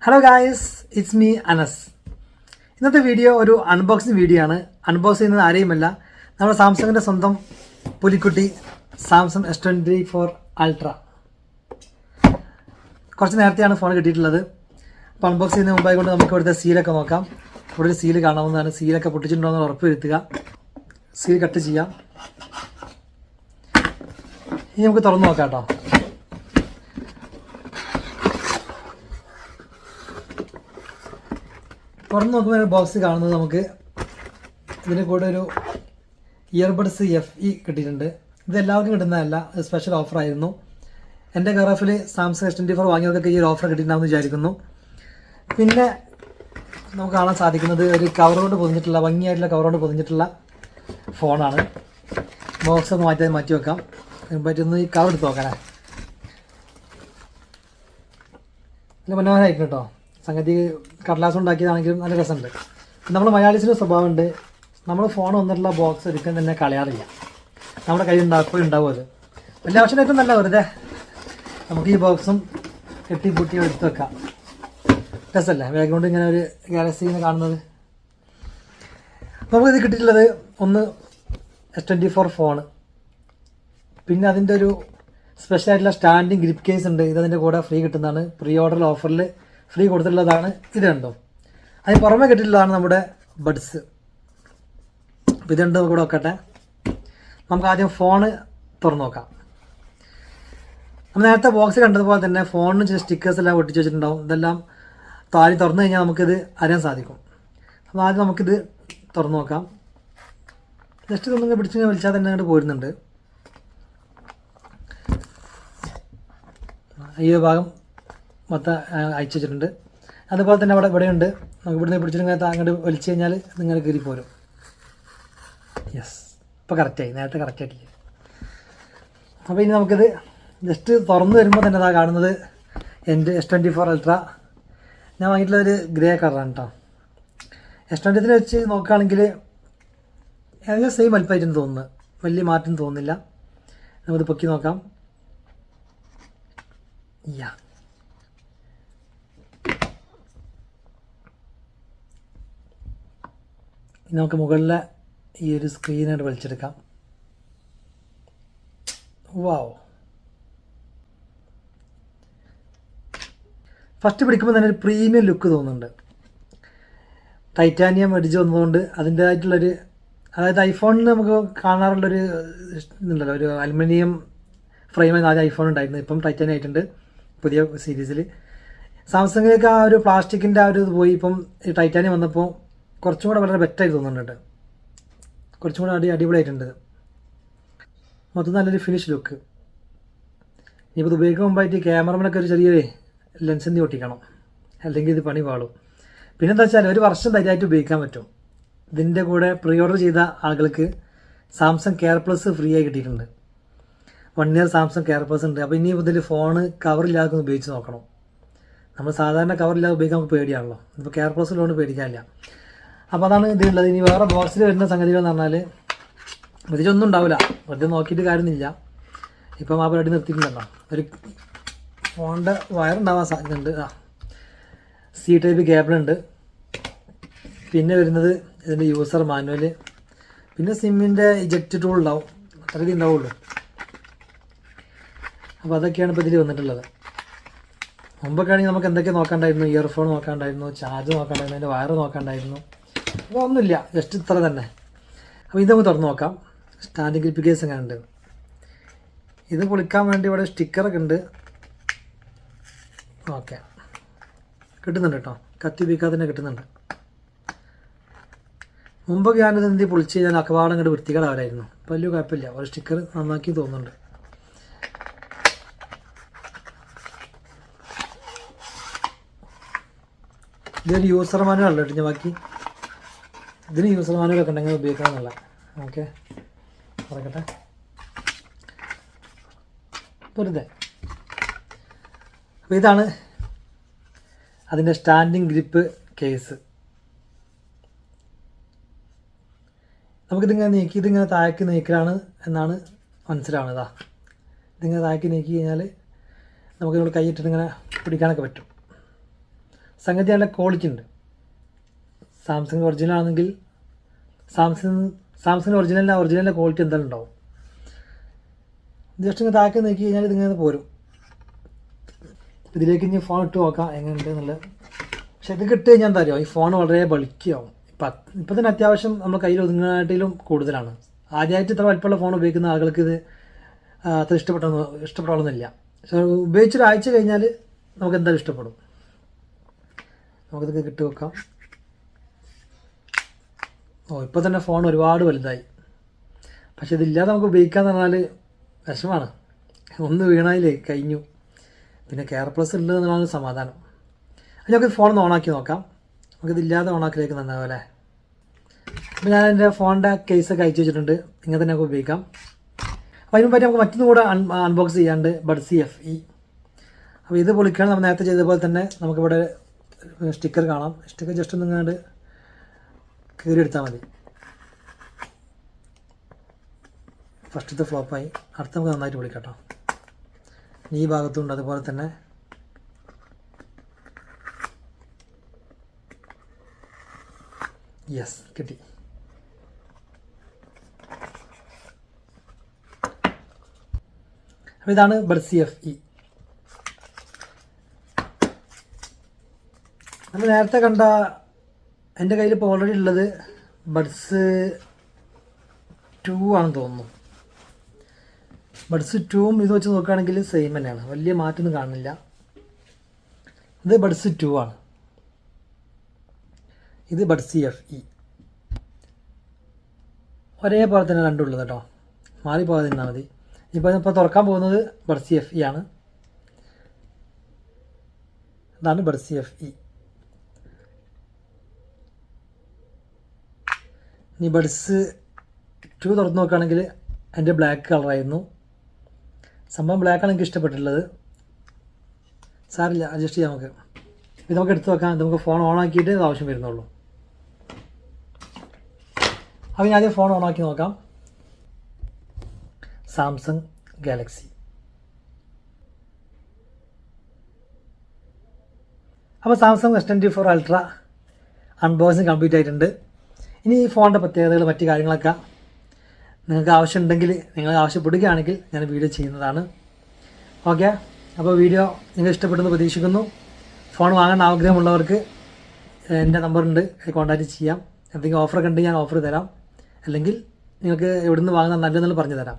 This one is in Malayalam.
Hello guys, it's me Anas. ഇന്നത്തെ വീഡിയോ ഒരു അൺബോക്സിംഗ് വീഡിയോ ആണ്. അൺബോക്സ് ചെയ്യുന്നത് ആരെയുമല്ല, നമ്മുടെ സാംസങ്ങിൻ്റെ സ്വന്തം പുലിക്കുട്ടി സാംസങ് S24 അൾട്ര. കുറച്ച് നേരത്തെയാണ് ഫോൺ കിട്ടിയിട്ടുള്ളത്. അപ്പോൾ അൺബോക്സ് ചെയ്യുന്നതിന് മുമ്പായി കൊണ്ട് നമുക്ക് ഇവിടുത്തെ സീലൊക്കെ നോക്കാം. ഇവിടെ ഒരു സീൽ കാണാവുന്നതാണ്. സീലൊക്കെ പൊട്ടിച്ചിട്ടുണ്ടോ എന്ന് ഉറപ്പ് വരുത്തുക. സീൽ കട്ട് ചെയ്യാം. ഇനി നമുക്ക് തുറന്ന് നോക്കാം കേട്ടോ. തുറന്ന് നോക്കുമ്പോൾ ബോക്സ് കാണുന്നത് നമുക്ക് ഇതിന് കൂടെ ഒരു ഇയർബഡ്സ് FE കിട്ടിയിട്ടുണ്ട്. ഇത് എല്ലാവർക്കും കിട്ടുന്നതല്ല, സ്പെഷ്യൽ ഓഫറായിരുന്നു. എൻ്റെ കറഫിൽ സാംസങ് S24 വാങ്ങിയവർക്കൊക്കെ ഈ ഒരു ഓഫർ കിട്ടിയിട്ടുണ്ടാവുമെന്ന് വിചാരിക്കുന്നു. പിന്നെ നമുക്ക് കാണാൻ സാധിക്കുന്നത് ഒരു കവർ കൊണ്ട് പൊതിഞ്ഞിട്ടുള്ള, ഭംഗിയായിട്ടുള്ള കവർ കൊണ്ട് പൊതിഞ്ഞിട്ടുള്ള ഫോണാണ്. ബോക്സ് ഒന്ന് മാറ്റി വെക്കാം. പറ്റുന്ന ഈ കവർ എടുത്ത് നോക്കാനേ. നല്ല മനോഹരമായിട്ടുണ്ട് കേട്ടോ. സംഗതി കടലാസ് ഉണ്ടാക്കിയതാണെങ്കിലും നല്ല രസമുണ്ട്. നമ്മൾ മലയാളീസിൻ്റെ സ്വഭാവമുണ്ട്, നമ്മൾ ഫോൺ വന്നിട്ടുള്ള ബോക്സ് എടുക്കാൻ തന്നെ കളയാറില്ല. നമ്മുടെ കയ്യിൽ ഉണ്ടാകുമ്പോൾ ഉണ്ടാവും. അത് വലിയ ആവശ്യമായിട്ടും നല്ല വെറുതെ നമുക്ക് ഈ ബോക്സും കെട്ടിപ്പൂട്ടി എടുത്ത് വെക്കാം. രസമല്ലേ ബാക്ക്ഗ്രൗണ്ട് ഇങ്ങനെ ഒരു ഗാലക്സി ഇങ്ങനെ കാണുന്നത്. നമുക്കിത് കിട്ടിയിട്ടുള്ളത് ഒന്ന് S24 ഫോണ്, പിന്നെ അതിൻ്റെ ഒരു സ്പെഷ്യലായിട്ടുള്ള സ്റ്റാൻഡിങ് ഗ്രിപ്പ് കേസ് ഉണ്ട്. ഇതതിൻ്റെ കൂടെ ഫ്രീ കിട്ടുന്നതാണ്. പ്രീ ഓർഡർ ഓഫറിൽ ഫ്രീ കൊടുത്തിട്ടുള്ളതാണ്. ഇത് കണ്ടോ, അതിന് പുറമെ കിട്ടിയിട്ടുള്ളതാണ് നമ്മുടെ ബഡ്സ്. അപ്പോൾ ഇത് രണ്ടും കൂടെ നോക്കട്ടെ. നമുക്ക് ആദ്യം ഫോണ് തുറന്ന് നോക്കാം. നമ്മൾ നേരത്തെ ബോക്സ് കണ്ടതുപോലെ തന്നെ ഫോണിന് സ്റ്റിക്കേഴ്സ് എല്ലാം ഒട്ടിച്ച് വെച്ചിട്ടുണ്ടാവും. ഇതെല്ലാം താഴെ തുറന്നു കഴിഞ്ഞാൽ നമുക്കിത് അറിയാൻ സാധിക്കും. അപ്പോൾ ആദ്യം നമുക്കിത് തുറന്ന് നോക്കാം. ജസ്റ്റ് ഇതൊന്നും പിടിച്ച് വലിച്ചാൽ തന്നെ അങ്ങോട്ട് പോരുന്നുണ്ട്. ഈ ഭാഗം മൊത്തം അയച്ചു വെച്ചിട്ടുണ്ട്. അതുപോലെ തന്നെ ഇവിടെയുണ്ട്. നമുക്ക് ഇവിടുന്ന് പിടിച്ചിട്ട് അങ്ങോട്ട് വലിച്ചു കഴിഞ്ഞാൽ നിങ്ങൾ കയറി പോരും. യെസ്, ഇപ്പോൾ കറക്റ്റായി, നേരത്തെ കറക്റ്റായിട്ടില്ല. അപ്പോൾ ഇനി നമുക്കിത് ജസ്റ്റ് തുറന്ന് വരുമ്പോൾ തന്നെ അതാ കാണുന്നത് എൻ്റെ S24 അൾട്ര. ഞാൻ വാങ്ങിയിട്ടുള്ള ഒരു ഗ്രേ കളറാണ് കേട്ടോ. S23 വെച്ച് നോക്കുകയാണെങ്കിൽ ഏകദേശം സെയിം വലിപ്പമായിട്ടെന്ന് തോന്നുന്നത്, വലിയ മാറ്റം തോന്നുന്നില്ല. നമുക്കിത് പൊക്കി നോക്കാം. യാ, നമുക്ക് മുകളിലെ ഈ ഒരു സ്ക്രീനായിട്ട് വലിച്ചെടുക്കാം. വാവ്, ഫസ്റ്റ് പിടിക്കുമ്പോൾ തന്നെ ഒരു പ്രീമിയം ലുക്ക് തോന്നുന്നുണ്ട്. ടൈറ്റാനിയം എഡ്ജ് വന്നതുകൊണ്ട് അതിൻ്റേതായിട്ടുള്ളൊരു, അതായത് ഐഫോണിന് നമുക്ക് കാണാറുള്ളൊരു ഇതുണ്ടല്ലോ, ഒരു അലുമിനിയം ഫ്രെയിമാണ് ആദ്യം ഐഫോൺ ഉണ്ടായിരുന്നു. ഇപ്പം ടൈറ്റാനിയം ആയിട്ടുണ്ട് പുതിയ സീരീസിൽ. സാംസങ്ങിലേക്ക് ആ ഒരു പ്ലാസ്റ്റിക്കിൻ്റെ ആ ഒരു ഇത് പോയി ഇപ്പം ഈ ടൈറ്റാനിയം വന്നപ്പോൾ കുറച്ചും കൂടെ വളരെ ബെറ്ററായി തോന്നുന്നുണ്ട്. കുറച്ചും കൂടെ അടിപൊളിയായിട്ടുണ്ട്. മൊത്തം നല്ലൊരു ഫിനിഷ് ലുക്ക്. ഇനിയിപ്പോൾ ഇത് ഉപയോഗിക്കാൻ മുമ്പായിട്ട് ക്യാമറമാനൊക്കെ ഒരു ചെറിയൊരു ലെൻസിൻ്റെ ഒട്ടിക്കണം, അല്ലെങ്കിൽ ഇത് പണി പാളും. പിന്നെന്താ വെച്ചാൽ ഒരു വർഷം ധൈര്യമായിട്ട് ഉപയോഗിക്കാൻ പറ്റും. ഇതിൻ്റെ കൂടെ പ്രീ ഓർഡർ ചെയ്ത ആളുകൾക്ക് സാംസങ് കെയർ പ്ലസ് ഫ്രീ ആയി കിട്ടിയിട്ടുണ്ട്. 1 ഇയർ സാംസങ് കെയർ പ്ലസ് ഉണ്ട്. അപ്പോൾ ഇനി മുതൽ ഫോണ് കവറില്ലാതെ ഒന്ന് ഉപയോഗിച്ച് നോക്കണം. നമ്മൾ സാധാരണ കവറില്ലാതെ ഉപയോഗിക്കാൻ നമുക്ക് പേടിയാണല്ലോ. ഇപ്പോൾ കെയർ പ്ലസ് ഉള്ളതുകൊണ്ട് പേടിക്കാനില്ല. അപ്പോൾ അതാണ് ഇതിലുള്ളത്. ഇനി വേറെ ബോക്സിൽ വരുന്ന സംഗതികൾ എന്ന് പറഞ്ഞാൽ പ്രത്യേകിച്ചൊന്നും ഉണ്ടാവില്ല, വെറുതെ നോക്കിയിട്ട് കാര്യമൊന്നുമില്ല. ഇപ്പം ആ പരിപാടി നിർത്തിയിട്ടുണ്ടല്ലോ. ഒരു ഫോണിൻ്റെ വയറുണ്ടാവാൻ സാധ്യതയുണ്ട്. C ടൈപ്പ് കേബിളുണ്ട്. പിന്നെ വരുന്നത് ഇതിൻ്റെ യൂസർ മാനുവൽ, പിന്നെ സിമ്മിൻ്റെ ഇജക്റ്റ് ടൂൾ ഉണ്ടാവും. അത്രയ്ക്ക് ഉണ്ടാവുള്ളൂ. അപ്പോൾ അതൊക്കെയാണ് ഇപ്പോൾ ഇതിൽ വന്നിട്ടുള്ളത്. മുമ്പൊക്കെ ആണെങ്കിൽ നമുക്ക് എന്തൊക്കെ നോക്കാണ്ടായിരുന്നു, ഇയർഫോൺ നോക്കാണ്ടായിരുന്നു, ചാർജ് നോക്കാണ്ടായിരുന്നു, അതിൻ്റെ വയറ് നോക്കാണ്ടായിരുന്നു. അപ്പോൾ ഒന്നുമില്ല, ജസ്റ്റ് ഇത്ര തന്നെ. അപ്പോൾ ഇത് നമുക്ക് തുറന്ന് നോക്കാം. സ്റ്റാൻഡിങ് ഗ്രിപ്പ് കേസ് എങ്ങനെ ഉണ്ട്. ഇത് പൊളിക്കാൻ വേണ്ടി ഇവിടെ സ്റ്റിക്കറൊക്കെ ഉണ്ട്. ഓക്കെ, കിട്ടുന്നുണ്ട് കേട്ടോ, കത്തി ഉപയോഗിക്കാതെ തന്നെ കിട്ടുന്നുണ്ട്. മുമ്പൊക്കെ ഞാനിത് എന്ത് പൊളിച്ച് കഴിഞ്ഞാൽ അക്കവാടം ഇങ്ങോട്ട് വൃത്തികേടാവരായിരുന്നു. അപ്പോൾ വലിയ കുഴപ്പമില്ല, ഒരു സ്റ്റിക്കർ നന്നാക്കി തോന്നുന്നുണ്ട്. ഇതൊരു യൂസർ മാനുവൽ അല്ല കേട്ടോ. ബാക്കി ഇതിന് യൂസർ മാനുവലൊക്കെ ഉണ്ടെങ്കിൽ ഉപയോഗിക്കാമെന്നല്ല. ഓക്കെ, പറയട്ടെ വെറുതെ. അപ്പോൾ ഇതാണ് അതിൻ്റെ സ്റ്റാൻഡിങ് ഗ്രിപ്പ് കേസ്. നമുക്കിതിങ്ങനെ നീക്കി, ഇതിങ്ങനെ താഴേക്ക് നീക്കലാണ് എന്നാണ് മനസ്സിലാവുന്നത്. ഇതിങ്ങനെ താഴേക്ക് നീക്കി കഴിഞ്ഞാൽ നമുക്ക് ഇവിടെ കൈയിട്ടിട്ട് ഇങ്ങനെ പിടിക്കാനൊക്കെ പറ്റും. സംഗതി നല്ല ക്വാളിറ്റി ഉണ്ട്. സാംസങ് ഒറിജിനൽ ആണെങ്കിൽ സാംസങ് ഒറിജിനലിൻ്റെ ക്വാളിറ്റി എന്തായാലും ഉണ്ടാവും. ജസ്റ്റ് ഇങ്ങനെ താഴേക്ക് നോക്കി കഴിഞ്ഞാൽ ഇതിങ്ങനെ പോരും. ഇതിലേക്ക് ഇനി ഫോൺ ഇട്ട് നോക്കാം എങ്ങനെയുണ്ട് എന്നുള്ളത്. പക്ഷെ ഇത് ഇട്ട് കഴിഞ്ഞാൽ എന്താ അറിയോ, ഈ ഫോൺ വളരെ ബൾക്കിയാവും. ഇപ്പം തന്നെ അത്യാവശ്യം നമ്മൾ കയ്യിൽ ഒതുങ്ങാനായിട്ടിലും കൂടുതലാണ്. ആദ്യമായിട്ട് ഇത്ര വലിപ്പമുള്ള ഫോൺ ഉപയോഗിക്കുന്ന ആളുകൾക്ക് ഇത് അത്ര ഇഷ്ടപ്പെടണമെന്നില്ല. പക്ഷെ ഉപയോഗിച്ചൊരാഴ്ച കഴിഞ്ഞാൽ നമുക്ക് എന്തായാലും ഇഷ്ടപ്പെടും. നമുക്കിതൊക്കെ കിട്ടി വെക്കാം. ഇപ്പോൾ തന്നെ ഫോൺ ഒരുപാട് വലുതായി. പക്ഷെ ഇതില്ലാതെ നമുക്ക് ഉപയോഗിക്കാന്ന് പറഞ്ഞാൽ വിഷമാണ്. ഒന്ന് വീണാലേ കഴിഞ്ഞു. പിന്നെ കെയർ പ്ലസ് ഉണ്ട് എന്നുള്ളതാണ് സമാധാനം. അത് നമുക്ക് ഫോൺ ഒന്ന് ഓണാക്കി നോക്കാം. നമുക്കിതില്ലാതെ ഓണാക്കിലേക്ക് നന്നാവും അല്ലേ. അപ്പോൾ ഞാൻ എൻ്റെ ഫോണിൻ്റെ കേസൊക്കെ അയച്ചു വെച്ചിട്ടുണ്ട്. ഇങ്ങനെ തന്നെ നമുക്ക് ഉപയോഗിക്കാം. അപ്പോൾ അതിന് പറ്റി നമുക്ക് മറ്റൊന്നും കൂടെ അൺബോക്സ് ചെയ്യാണ്ട് ബഡ്സ് FE. അപ്പോൾ ഇത് പൊളിക്കുകയാണ്. നമ്മൾ നേരത്തെ ചെയ്തതുപോലെ തന്നെ നമുക്കിവിടെ സ്റ്റിക്കർ കാണാം. സ്റ്റിക്കർ ജസ്റ്റ് ഒന്ന് ഇങ്ങോട്ട് കീറി എടുത്താൽ മതി. ഫസ്റ്റത്തെ ഫ്ലോപ്പായി. അടുത്ത നമുക്ക് നന്നായിട്ട് പൊളിക്കാം കേട്ടോ. ഈ ഭാഗത്തുണ്ട് അതുപോലെ തന്നെ. യെസ്, കിട്ടി. അപ്പോൾ ഇതാണ് ബഡ്സ് FE. നമ്മൾ നേരത്തെ കണ്ട എൻ്റെ കയ്യിൽ ഇപ്പോൾ ഓൾറെഡി ഉള്ളത് ബഡ്സ് 2 ആണെന്ന് തോന്നുന്നു. ബഡ്സ് 2ഉം ഇത് വെച്ച് നോക്കുകയാണെങ്കിൽ സെയിം തന്നെയാണ്. വലിയ മാറ്റമൊന്നും കാണുന്നില്ല. ഇത് ബഡ്സ് 2 ആണ്. ഇത് ബഡ്സ് FE. ഒരേപോലെ തന്നെ രണ്ടുള്ളത് കേട്ടോ. മാറിപ്പോകാതെ നിന്നാൽ മതി. ഇപ്പോൾ തുറക്കാൻ പോകുന്നത് ബഡ്സ് FE ആണ്. ഇതാണ് ബഡ്സ് FE. ഇനി ബഡ്സ് 2 തുറന്ന് നോക്കുകയാണെങ്കിൽ എൻ്റെ ബ്ലാക്ക് കളറായിരുന്നു. സംഭവം ബ്ലാക്കാണ് എനിക്ക് ഇഷ്ടപ്പെട്ടിട്ടുള്ളത്. സാറില്ല, അഡ്ജസ്റ്റ് ചെയ്യാം നമുക്ക്. ഇത് നമുക്ക് എടുത്ത് വെക്കാം. നമുക്ക് ഫോൺ ഓൺ ആക്കിയിട്ട് ഇത് ആവശ്യം വരുന്നുള്ളൂ. അപ്പോൾ ഞാൻ ആദ്യം ഫോൺ ഓൺ ആക്കി നോക്കാം. Samsung Galaxy. അപ്പോൾ Samsung S24 ultra unboxing complete ആയിട്ടുണ്ട്. ഇനി ഈ ഫോണിൻ്റെ പ്രത്യേകതകൾ മറ്റു കാര്യങ്ങളൊക്കെ നിങ്ങൾക്ക് ആവശ്യമുണ്ടെങ്കിൽ, നിങ്ങൾ ആവശ്യപ്പെടുകയാണെങ്കിൽ ഞാൻ വീഡിയോ ചെയ്യുന്നതാണ്. ഓക്കെ, അപ്പോൾ വീഡിയോ നിങ്ങൾ ഇഷ്ടപ്പെടുന്നു പ്രതീക്ഷിക്കുന്നു. ഫോൺ വാങ്ങാൻ ആഗ്രഹമുള്ളവർക്ക് എൻ്റെ നമ്പറുണ്ട്, കോൺടാക്റ്റ് ചെയ്യാം. എന്തെങ്കിലും ഓഫറൊക്കെ ഉണ്ടെങ്കിൽ ഞാൻ ഓഫർ തരാം. അല്ലെങ്കിൽ നിങ്ങൾക്ക് എവിടെ നിന്ന് വാങ്ങുന്നത് നല്ലതെന്നുള്ളത് പറഞ്ഞു തരാം.